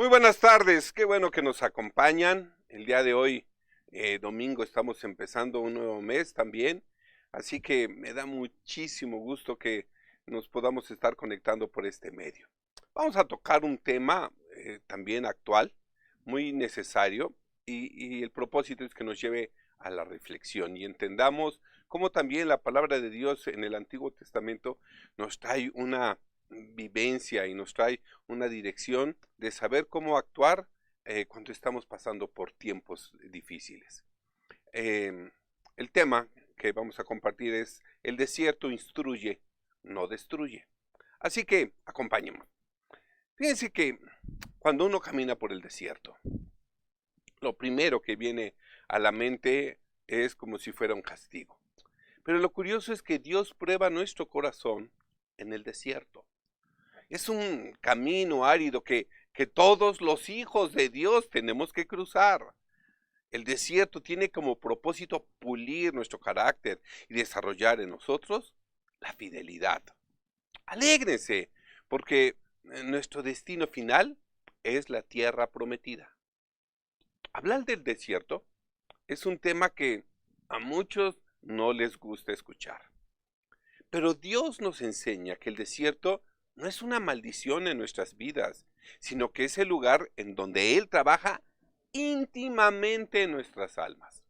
Muy buenas tardes, qué bueno que nos acompañan. El día de hoy, domingo, estamos empezando un nuevo mes también, así que me da muchísimo gusto que nos podamos estar conectando por este medio. Vamos a tocar un tema también actual, muy necesario, y el propósito es que nos lleve a la reflexión y entendamos cómo también la palabra de Dios en el Antiguo Testamento nos trae una vivencia y nos trae una dirección de saber cómo actuar cuando estamos pasando por tiempos difíciles. Em, el tema que vamos a compartir es: el desierto instruye, no destruye. Así que acompáñenme. Fíjense que cuando uno camina por el desierto, lo primero que viene a la mente es como si fuera un castigo. Pero lo curioso es que Dios prueba nuestro corazón en el desierto. Es un camino árido que todos los hijos de Dios tenemos que cruzar. El desierto tiene como propósito pulir nuestro carácter y desarrollar en nosotros la fidelidad. Alégrense, porque nuestro destino final es la tierra prometida. Hablar del desierto es un tema que a muchos no les gusta escuchar. Pero Dios nos enseña que el desierto no es una maldición en nuestras vidas, sino que es el lugar en donde Él trabaja íntimamente en nuestras almas.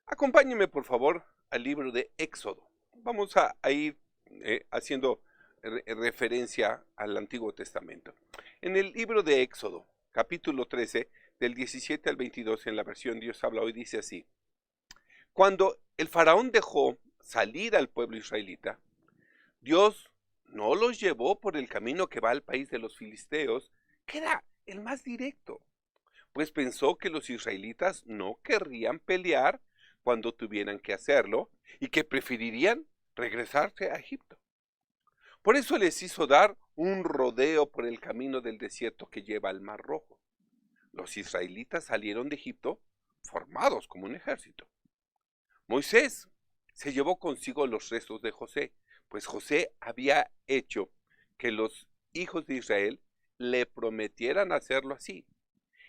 Acompáñenme, por favor, al libro de Éxodo. Vamos a ir haciendo referencia al Antiguo Testamento. En el libro de Éxodo, capítulo 13, del 17 al 22, en la versión Dios habla hoy, dice así: Cuando el faraón dejó salir al pueblo israelita, Dios no los llevó por el camino que va al país de los filisteos, que era el más directo, pues pensó que los israelitas no querrían pelear cuando tuvieran que hacerlo y que preferirían regresarse a Egipto. Por eso les hizo dar un rodeo por el camino del desierto que lleva al Mar Rojo. Los israelitas salieron de Egipto formados como un ejército. Moisés se llevó consigo los restos de José, pues José había hecho que los hijos de Israel le prometieran hacerlo así,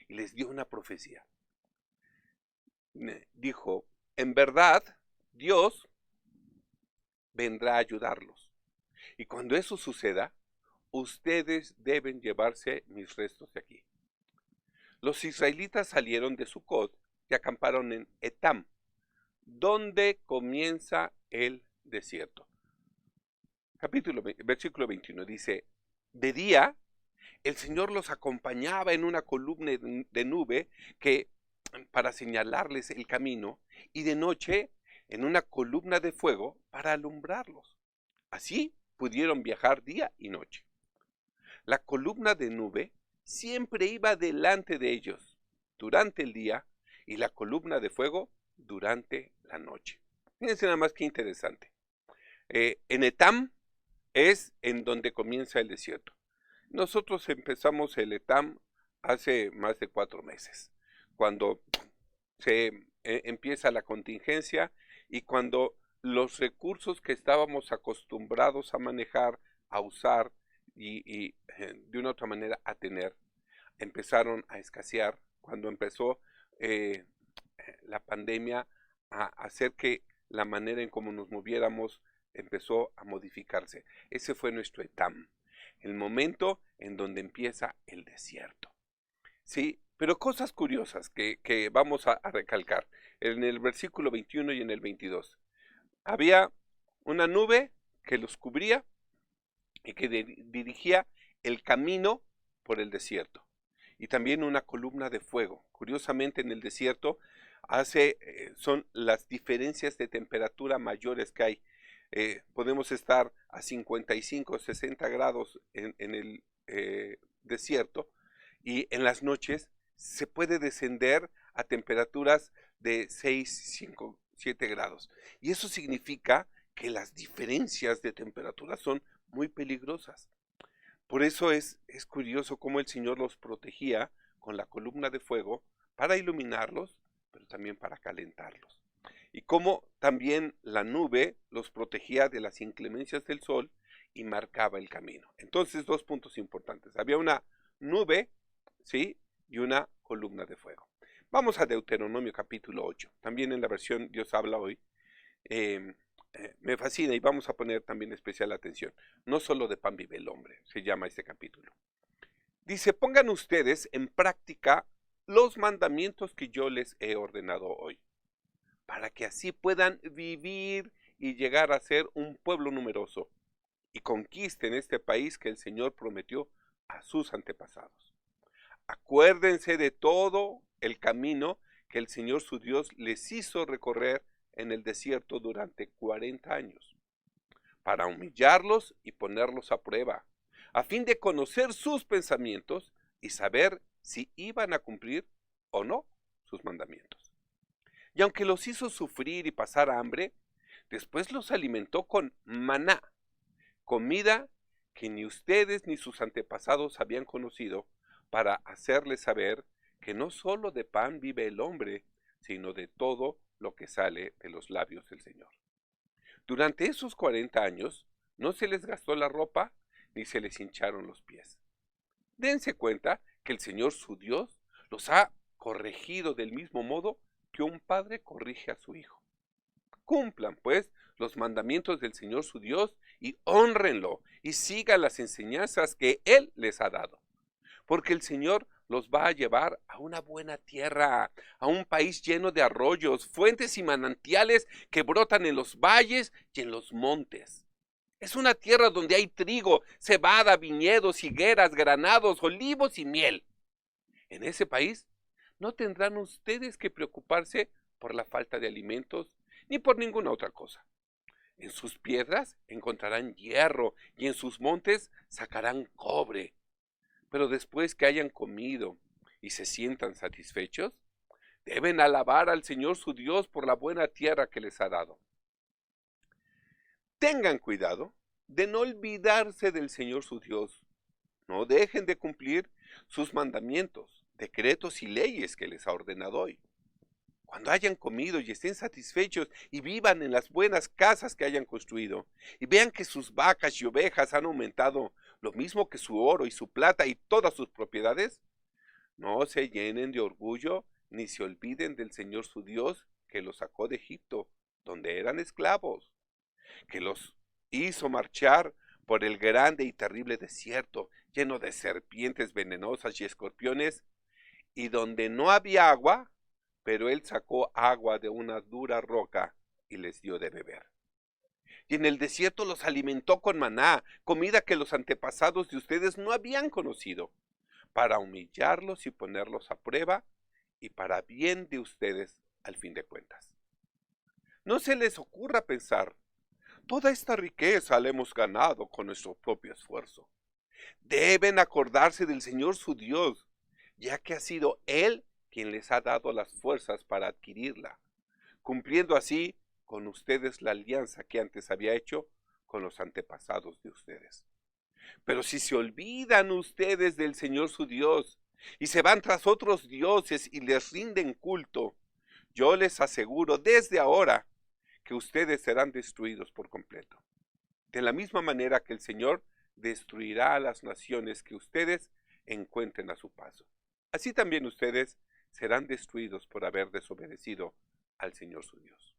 y les dio una profecía. Dijo: en verdad, Dios vendrá a ayudarlos, y cuando eso suceda, ustedes deben llevarse mis restos de aquí. Los israelitas salieron de Sucot y acamparon en Etam, donde comienza el desierto. Versículo 21 dice: de día el Señor los acompañaba en una columna de nube que para señalarles el camino, y de noche en una columna de fuego para alumbrarlos. Así pudieron viajar día y noche. La columna de nube siempre iba delante de ellos durante el día, y la columna de fuego durante la noche. Fíjense nada más que interesante. En Etam es en donde comienza el desierto. Nosotros empezamos el Etam hace más de 4 meses, cuando se empieza la contingencia y cuando los recursos que estábamos acostumbrados a manejar, a usar y de una otra manera a tener, empezaron a escasear, cuando empezó eh, la pandemia a hacer que la manera en cómo nos moviéramos empezó a modificarse. Ese fue nuestro etam, el momento en donde empieza el desierto. Sí, pero cosas curiosas que vamos a recalcar en el versículo 21 y en el 22. Había una nube que los cubría y que dirigía el camino por el desierto, y también una columna de fuego. Curiosamente, en el desierto son las diferencias de temperatura mayores que hay. Podemos estar a 55 o 60 grados en el desierto, y en las noches se puede descender a temperaturas de 6, 5, 7 grados. Y eso significa que las diferencias de temperatura son muy peligrosas. Por eso es curioso cómo el Señor los protegía con la columna de fuego para iluminarlos, pero también para calentarlos. Y cómo también la nube los protegía de las inclemencias del sol y marcaba el camino. Entonces, 2 puntos importantes. Había una nube ¿sí? Y una columna de fuego. Vamos a Deuteronomio capítulo 8. También en la versión Dios habla hoy. eh, Me fascina y vamos a poner también especial atención. No solo de pan vive el hombre, se llama este capítulo. Dice, pongan ustedes en práctica los mandamientos que yo les he ordenado hoy, para que así puedan vivir y llegar a ser un pueblo numeroso y conquisten este país que el Señor prometió a sus antepasados. Acuérdense de todo el camino que el Señor su Dios les hizo recorrer en el desierto durante 40 años, para humillarlos y ponerlos a prueba, a fin de conocer sus pensamientos y saber si iban a cumplir o no sus mandamientos. Y aunque los hizo sufrir y pasar hambre, después los alimentó con maná, comida que ni ustedes ni sus antepasados habían conocido, para hacerles saber que no solo de pan vive el hombre, sino de todo lo que sale de los labios del Señor. Durante esos 40 años no se les gastó la ropa ni se les hincharon los pies. Dense cuenta que el Señor su Dios los ha corregido del mismo modo que un padre corrige a su hijo. Cumplan, pues, los mandamientos del Señor su Dios y hónrenlo y sigan las enseñanzas que Él les ha dado. Porque el Señor los va a llevar a una buena tierra, a un país lleno de arroyos, fuentes y manantiales que brotan en los valles y en los montes. Es una tierra donde hay trigo, cebada, viñedos, higueras, granados, olivos y miel. En ese país no tendrán ustedes que preocuparse por la falta de alimentos ni por ninguna otra cosa. En sus piedras encontrarán hierro y en sus montes sacarán cobre. Pero después que hayan comido y se sientan satisfechos, deben alabar al Señor su Dios por la buena tierra que les ha dado. Tengan cuidado de no olvidarse del Señor su Dios. No dejen de cumplir sus mandamientos, decretos y leyes que les ha ordenado hoy. Cuando hayan comido y estén satisfechos y vivan en las buenas casas que hayan construido, y vean que sus vacas y ovejas han aumentado lo mismo que su oro y su plata y todas sus propiedades, no se llenen de orgullo ni se olviden del Señor su Dios que los sacó de Egipto, donde eran esclavos, que los hizo marchar por el grande y terrible desierto, lleno de serpientes venenosas y escorpiones, y donde no había agua, pero Él sacó agua de una dura roca y les dio de beber. Y en el desierto los alimentó con maná, comida que los antepasados de ustedes no habían conocido, para humillarlos y ponerlos a prueba, y para bien de ustedes al fin de cuentas. No se les ocurra pensar, toda esta riqueza la hemos ganado con nuestro propio esfuerzo. Deben acordarse del Señor su Dios, ya que ha sido Él quien les ha dado las fuerzas para adquirirla, cumpliendo así con ustedes la alianza que antes había hecho con los antepasados de ustedes. Pero si se olvidan ustedes del Señor su Dios y se van tras otros dioses y les rinden culto, yo les aseguro desde ahora que ustedes serán destruidos por completo. De la misma manera que el Señor destruirá a las naciones que ustedes encuentren a su paso. Así también ustedes serán destruidos por haber desobedecido al Señor su Dios.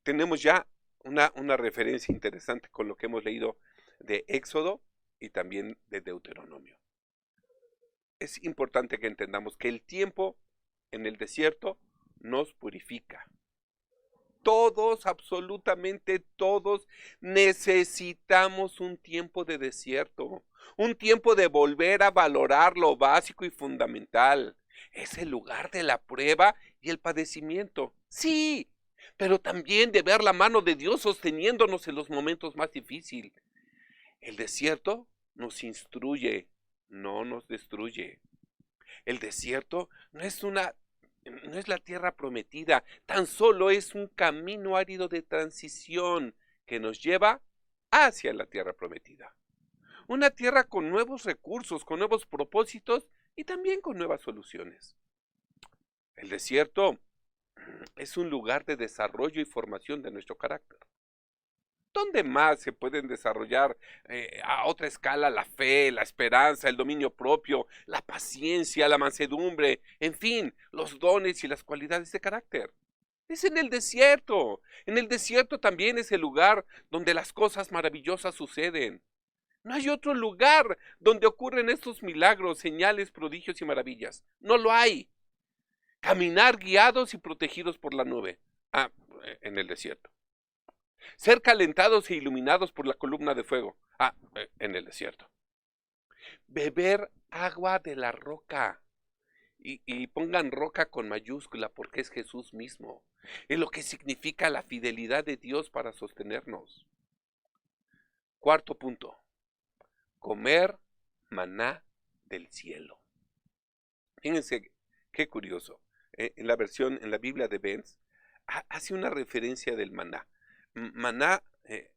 Tenemos ya una referencia interesante con lo que hemos leído de Éxodo y también de Deuteronomio. Es importante que entendamos que el tiempo en el desierto nos purifica. Todos, absolutamente todos, necesitamos un tiempo de desierto, un tiempo de volver a valorar lo básico y fundamental. Es el lugar de la prueba y el padecimiento. Sí, pero también de ver la mano de Dios sosteniéndonos en los momentos más difíciles. El desierto nos instruye, no nos destruye. El desierto no es la tierra prometida, tan solo es un camino árido de transición que nos lleva hacia la tierra prometida. Una tierra con nuevos recursos, con nuevos propósitos y también con nuevas soluciones. El desierto es un lugar de desarrollo y formación de nuestro carácter. ¿Dónde más se pueden desarrollar a otra escala la fe, la esperanza, el dominio propio, la paciencia, la mansedumbre, en fin, los dones y las cualidades de carácter? Es en el desierto. En el desierto también es el lugar donde las cosas maravillosas suceden. No hay otro lugar donde ocurren estos milagros, señales, prodigios y maravillas. No lo hay. Caminar guiados y protegidos por la nube. Ah, en el desierto. Ser calentados e iluminados por la columna de fuego. Ah, en el desierto. Beber agua de la roca. Y pongan roca con mayúscula porque es Jesús mismo. Es lo que significa la fidelidad de Dios para sostenernos. Cuarto punto. Comer maná del cielo. Fíjense qué curioso. En la versión, en la Biblia de Benz, hace una referencia del maná. Maná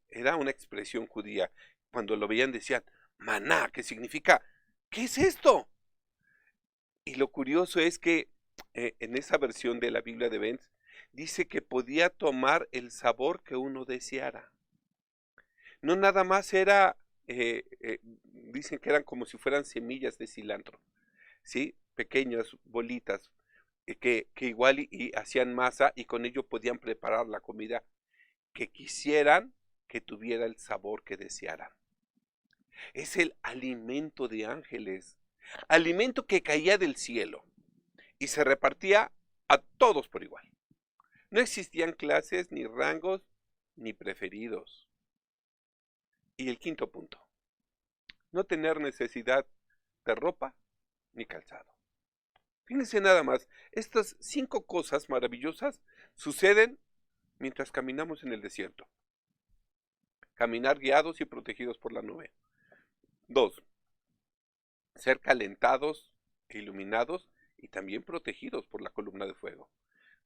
era una expresión judía. Cuando lo veían decían, maná, que significa, ¿qué es esto? Y lo curioso es que en esa versión de la Biblia de Benz, dice que podía tomar el sabor que uno deseara. No nada más era, dicen que eran como si fueran semillas de cilantro, ¿sí? Pequeñas bolitas que igual y hacían masa y con ello podían preparar la comida que quisieran que tuviera el sabor que desearan. Es el alimento de ángeles, alimento que caía del cielo y se repartía a todos por igual. No existían clases, ni rangos, ni preferidos. Y el quinto punto, no tener necesidad de ropa ni calzado. Fíjense nada más, estas 5 cosas maravillosas suceden mientras caminamos en el desierto. Caminar guiados y protegidos por la nube. 2. Ser calentados e iluminados y también protegidos por la columna de fuego.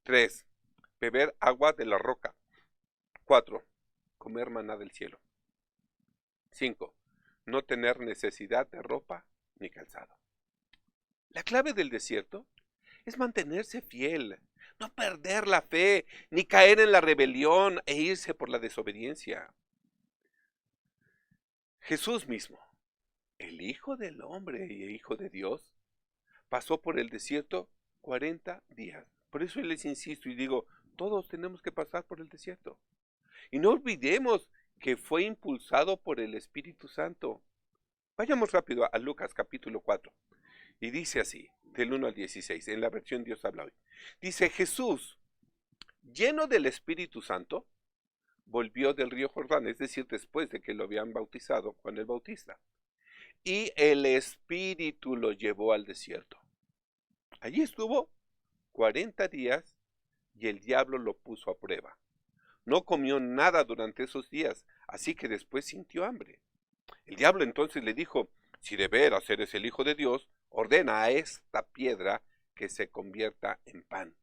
3. Beber agua de la roca. 4. Comer maná del cielo. 5. No tener necesidad de ropa ni calzado. La clave del desierto es mantenerse fiel, no perder la fe, ni caer en la rebelión e irse por la desobediencia. Jesús mismo, el Hijo del Hombre y el Hijo de Dios, pasó por el desierto 40 días. Por eso les insisto y digo, todos tenemos que pasar por el desierto. Y no olvidemos que fue impulsado por el Espíritu Santo. Vayamos rápido a Lucas capítulo 4. Y dice así, del 1 al 16, en la versión Dios habla hoy. Dice, Jesús, lleno del Espíritu Santo, volvió del río Jordán, es decir, después de que lo habían bautizado Juan el Bautista. Y el Espíritu lo llevó al desierto. Allí estuvo 40 días y el diablo lo puso a prueba. No comió nada durante esos días, así que después sintió hambre. El diablo entonces le dijo, si de veras eres el Hijo de Dios, ordena a esta piedra que se convierta en pan.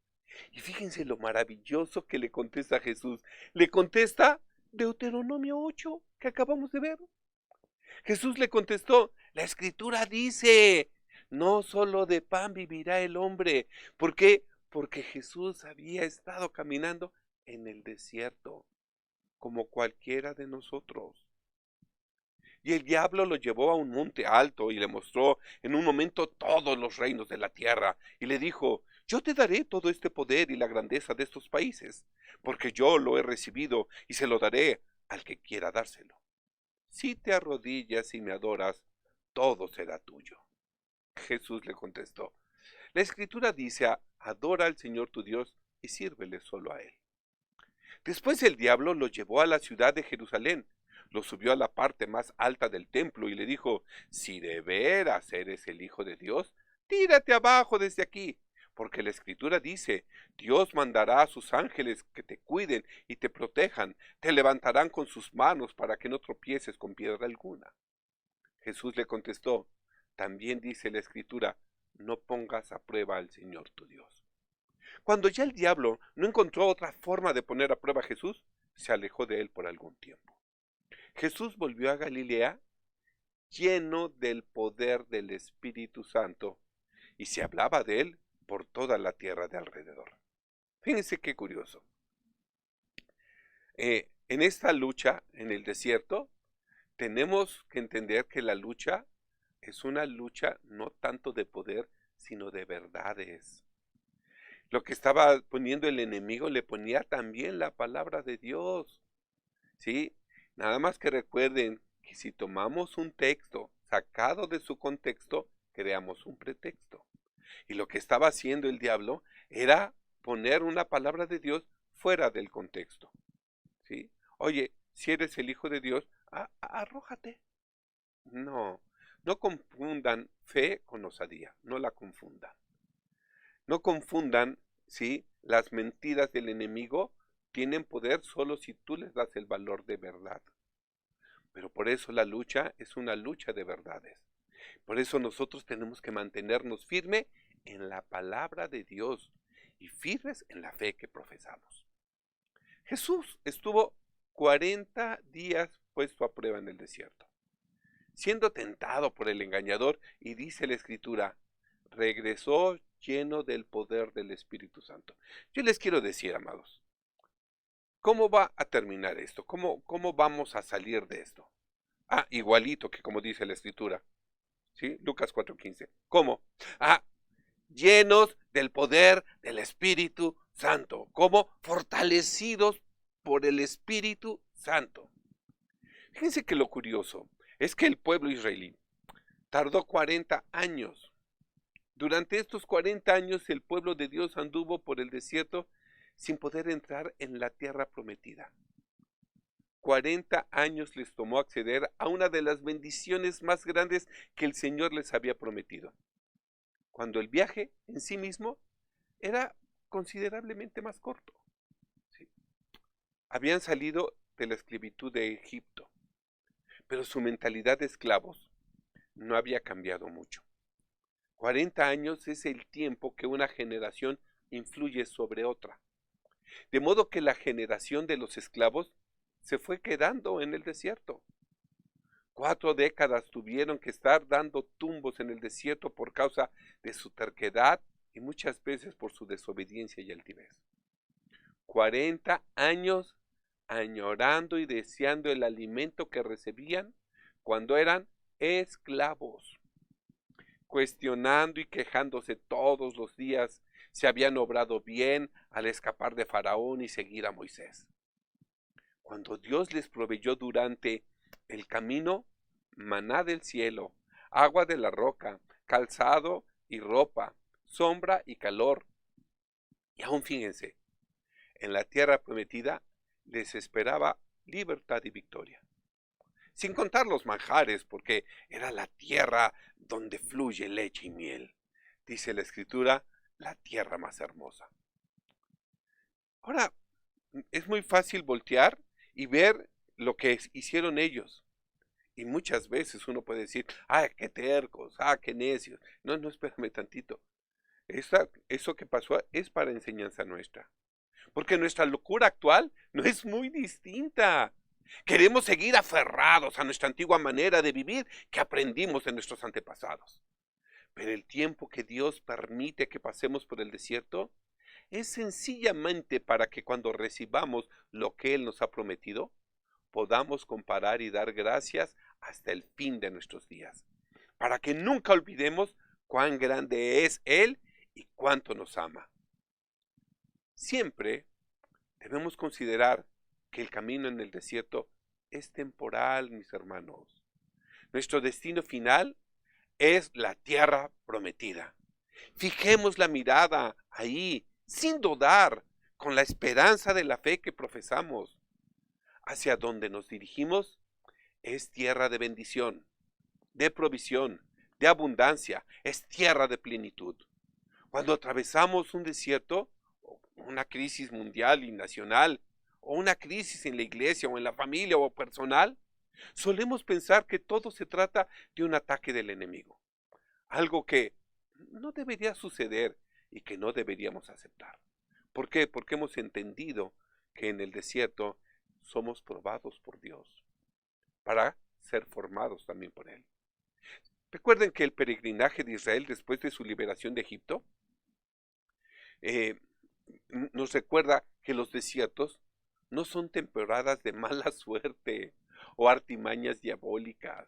Y fíjense lo maravilloso que le contesta Jesús. Le contesta Deuteronomio 8, que acabamos de ver. Jesús le contestó, la Escritura dice, no solo de pan vivirá el hombre. ¿Por qué? Porque Jesús había estado caminando en el desierto, como cualquiera de nosotros. Y el diablo lo llevó a un monte alto y le mostró en un momento todos los reinos de la tierra. Y le dijo, yo te daré todo este poder y la grandeza de estos países, porque yo lo he recibido y se lo daré al que quiera dárselo. Si te arrodillas y me adoras, todo será tuyo. Jesús le contestó, la Escritura dice, adora al Señor tu Dios y sírvele solo a Él. Después el diablo lo llevó a la ciudad de Jerusalén, lo subió a la parte más alta del templo y le dijo, si de veras eres el Hijo de Dios, tírate abajo desde aquí, porque la Escritura dice, Dios mandará a sus ángeles que te cuiden y te protejan, te levantarán con sus manos para que no tropieces con piedra alguna. Jesús le contestó, también dice la Escritura, no pongas a prueba al Señor tu Dios. Cuando ya el diablo no encontró otra forma de poner a prueba a Jesús, se alejó de él por algún tiempo. Jesús volvió a Galilea lleno del poder del Espíritu Santo y se hablaba de él por toda la tierra de alrededor. Fíjense qué curioso. En esta lucha en el desierto, tenemos que entender que la lucha es una lucha no tanto de poder, sino de verdades. Lo que estaba poniendo el enemigo le ponía también la palabra de Dios, ¿sí? Nada más que recuerden que si tomamos un texto sacado de su contexto, creamos un pretexto. Y lo que estaba haciendo el diablo era poner una palabra de Dios fuera del contexto, ¿sí? Oye, si eres el Hijo de Dios, arrójate. No, no confundan fe con osadía, no la confundan. No confundan, ¿sí? Las mentiras del enemigo tienen poder solo si tú les das el valor de verdad. Pero por eso la lucha es una lucha de verdades. Por eso nosotros tenemos que mantenernos firmes en la palabra de Dios y firmes en la fe que profesamos. Jesús estuvo 40 días puesto a prueba en el desierto, siendo tentado por el engañador, y dice la Escritura, regresó lleno del poder del Espíritu Santo. Yo les quiero decir, amados, ¿cómo va a terminar esto? ¿Cómo vamos a salir de esto? Igualito que como dice la Escritura, ¿sí? Lucas 4:15. ¿Cómo? Llenos del poder del Espíritu Santo. ¿Cómo? Fortalecidos por el Espíritu Santo. Fíjense que lo curioso es que el pueblo israelí tardó 40 años. Durante estos 40 años el pueblo de Dios anduvo por el desierto sin poder entrar en la tierra prometida. 40 años les tomó acceder a una de las bendiciones más grandes que el Señor les había prometido, cuando el viaje en sí mismo era considerablemente más corto. ¿Sí? Habían salido de la esclavitud de Egipto, pero su mentalidad de esclavos no había cambiado mucho. 40 años es el tiempo que una generación influye sobre otra. De modo que la generación de los esclavos se fue quedando en el desierto. 4 décadas tuvieron que estar dando tumbos en el desierto por causa de su terquedad y muchas veces por su desobediencia y altivez. 40 años añorando y deseando el alimento que recibían cuando eran esclavos, cuestionando y quejándose todos los días si habían obrado bien al escapar de Faraón y seguir a Moisés. Cuando Dios les proveyó durante el camino maná del cielo, agua de la roca, calzado y ropa, sombra y calor. Y aún fíjense, en la tierra prometida les esperaba libertad y victoria. Sin contar los manjares, porque era la tierra donde fluye leche y miel. Dice la Escritura, la tierra más hermosa. Ahora, es muy fácil voltear y ver lo que hicieron ellos. Y muchas veces uno puede decir, qué tercos, qué necios. No, espérame tantito. Eso que pasó es para enseñanza nuestra. Porque nuestra locura actual no es muy distinta. Queremos seguir aferrados a nuestra antigua manera de vivir que aprendimos de nuestros antepasados. Pero el tiempo que Dios permite que pasemos por el desierto es sencillamente para que cuando recibamos lo que Él nos ha prometido, podamos comparar y dar gracias hasta el fin de nuestros días, para que nunca olvidemos cuán grande es Él y cuánto nos ama. Siempre debemos considerar que el camino en el desierto es temporal, mis hermanos. Nuestro destino final es la tierra prometida. Fijemos la mirada ahí, sin dudar, con la esperanza de la fe que profesamos. Hacia donde nos dirigimos es tierra de bendición, de provisión, de abundancia, es tierra de plenitud. Cuando atravesamos un desierto, una crisis mundial y nacional, o una crisis en la iglesia o en la familia o personal, solemos pensar que todo se trata de un ataque del enemigo, algo que no debería suceder y que no deberíamos aceptar. ¿Por qué? Porque hemos entendido que en el desierto somos probados por Dios para ser formados también por Él. Recuerden que el peregrinaje de Israel después de su liberación de Egipto nos recuerda que los desiertos no son temporadas de mala suerte o artimañas diabólicas.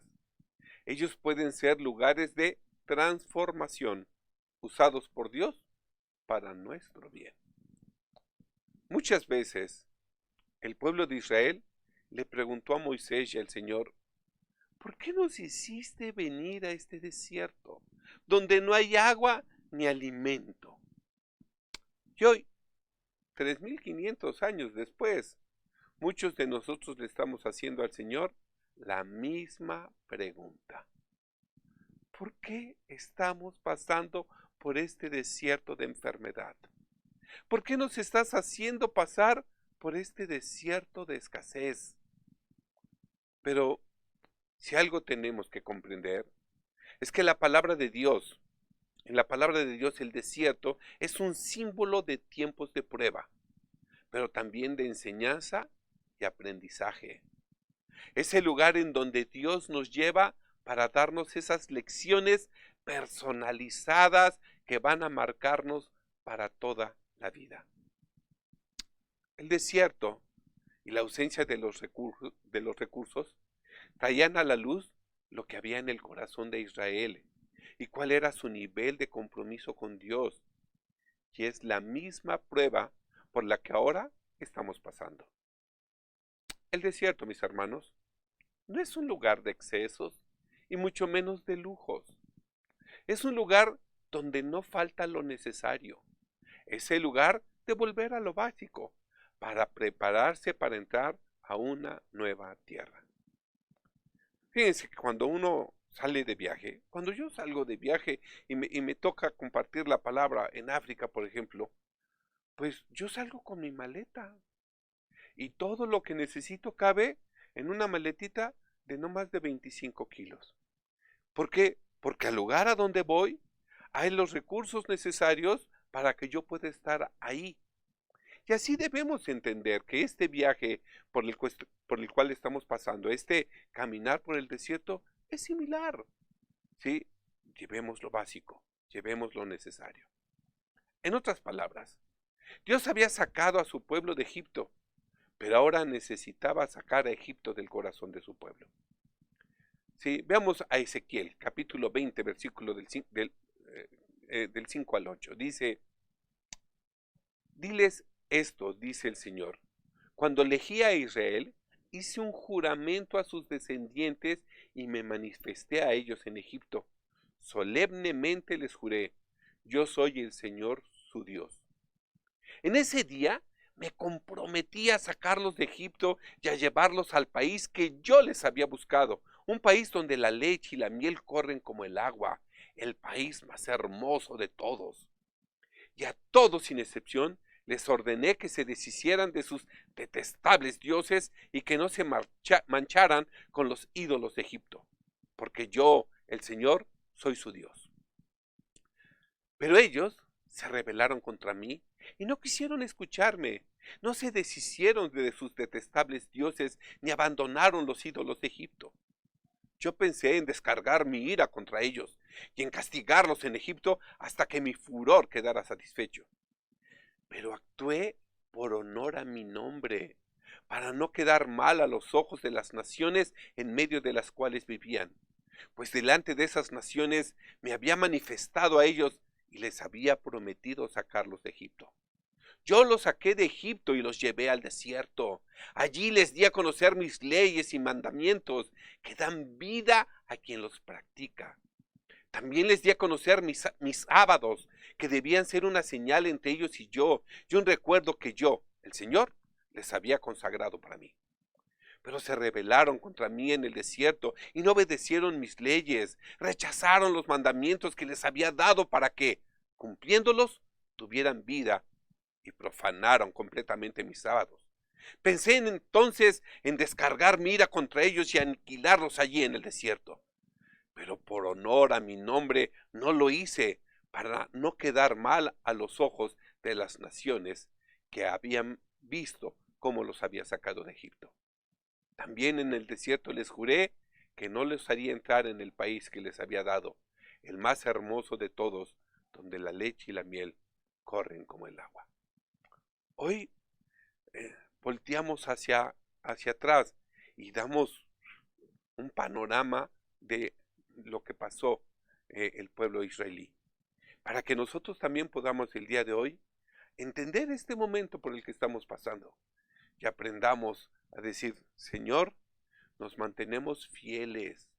Ellos pueden ser lugares de transformación usados por Dios para nuestro bien. Muchas veces el pueblo de Israel le preguntó a Moisés y al Señor: ¿por qué nos hiciste venir a este desierto, donde no hay agua ni alimento? Y hoy, 3500 años después, muchos de nosotros le estamos haciendo al Señor la misma pregunta. ¿Por qué estamos pasando por este desierto de enfermedad? ¿Por qué nos estás haciendo pasar por este desierto de escasez? Pero si algo tenemos que comprender, es que la palabra de Dios, en la palabra de Dios el desierto es un símbolo de tiempos de prueba, pero también de enseñanza y aprendizaje. Es el lugar en donde Dios nos lleva para darnos esas lecciones personalizadas que van a marcarnos para toda la vida. El desierto y la ausencia de los recursos traían a la luz lo que había en el corazón de Israel y cuál era su nivel de compromiso con Dios. Y es la misma prueba por la que ahora estamos pasando. El desierto, mis hermanos, no es un lugar de excesos y mucho menos de lujos. Es un lugar donde no falta lo necesario. Es el lugar de volver a lo básico para prepararse para entrar a una nueva tierra. Fíjense que cuando uno sale de viaje, cuando yo salgo de viaje y me toca compartir la palabra en África, por ejemplo, pues yo salgo con mi maleta y todo lo que necesito cabe en una maletita de no más de 25 kilos. ¿Por qué? Porque al lugar a donde voy hay los recursos necesarios para que yo pueda estar ahí. Y así debemos entender que este viaje por el cual estamos pasando, este caminar por el desierto, es similar. ¿Sí? Llevemos lo básico, llevemos lo necesario. En otras palabras, Dios había sacado a su pueblo de Egipto, pero ahora necesitaba sacar a Egipto del corazón de su pueblo. Sí, veamos a Ezequiel, capítulo 20, versículo del 5 al 8. Dice: diles esto, dice el Señor: cuando elegí a Israel, hice un juramento a sus descendientes y me manifesté a ellos en Egipto. Solemnemente les juré: yo soy el Señor su Dios. En ese día me comprometí a sacarlos de Egipto y a llevarlos al país que yo les había buscado, un país donde la leche y la miel corren como el agua, el país más hermoso de todos. Y a todos sin excepción les ordené que se deshicieran de sus detestables dioses y que no se mancharan con los ídolos de Egipto, porque yo, el Señor, soy su Dios. Pero ellos se rebelaron contra mí y no quisieron escucharme. No se deshicieron de sus detestables dioses ni abandonaron los ídolos de Egipto. Yo pensé en descargar mi ira contra ellos y en castigarlos en Egipto hasta que mi furor quedara satisfecho. Pero actué por honor a mi nombre, para no quedar mal a los ojos de las naciones en medio de las cuales vivían, pues delante de esas naciones me había manifestado a ellos y les había prometido sacarlos de Egipto. Yo los saqué de Egipto y los llevé al desierto. Allí les di a conocer mis leyes y mandamientos que dan vida a quien los practica. También les di a conocer mis sábados, que debían ser una señal entre ellos y un recuerdo que yo, el Señor, les había consagrado para mí. Pero se rebelaron contra mí en el desierto y no obedecieron mis leyes, rechazaron los mandamientos que les había dado para que, cumpliéndolos, tuvieran vida, y profanaron completamente mis sábados. Pensé entonces en descargar mi ira contra ellos y aniquilarlos allí en el desierto. Pero por honor a mi nombre no lo hice, para no quedar mal a los ojos de las naciones que habían visto cómo los había sacado de Egipto. También en el desierto les juré que no les haría entrar en el país que les había dado, el más hermoso de todos, donde la leche y la miel corren como el agua. Hoy volteamos hacia atrás y damos un panorama de lo que pasó el pueblo israelí, para que nosotros también podamos el día de hoy entender este momento por el que estamos pasando y aprendamos a decir, Señor, nos mantenemos fieles,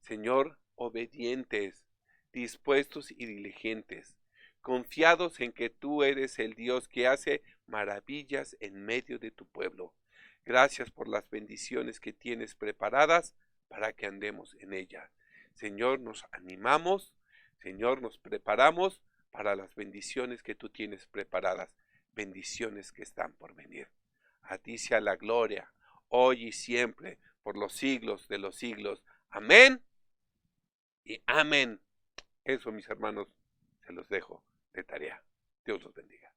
Señor, obedientes, dispuestos y diligentes, confiados en que tú eres el Dios que hace maravillas en medio de tu pueblo. Gracias por las bendiciones que tienes preparadas para que andemos en ellas. Señor, nos animamos, Señor, nos preparamos para las bendiciones que tú tienes preparadas, bendiciones que están por venir. A ti sea la gloria, hoy y siempre, por los siglos de los siglos. Amén y amén. Eso, mis hermanos, se los dejo de tarea. Dios los bendiga.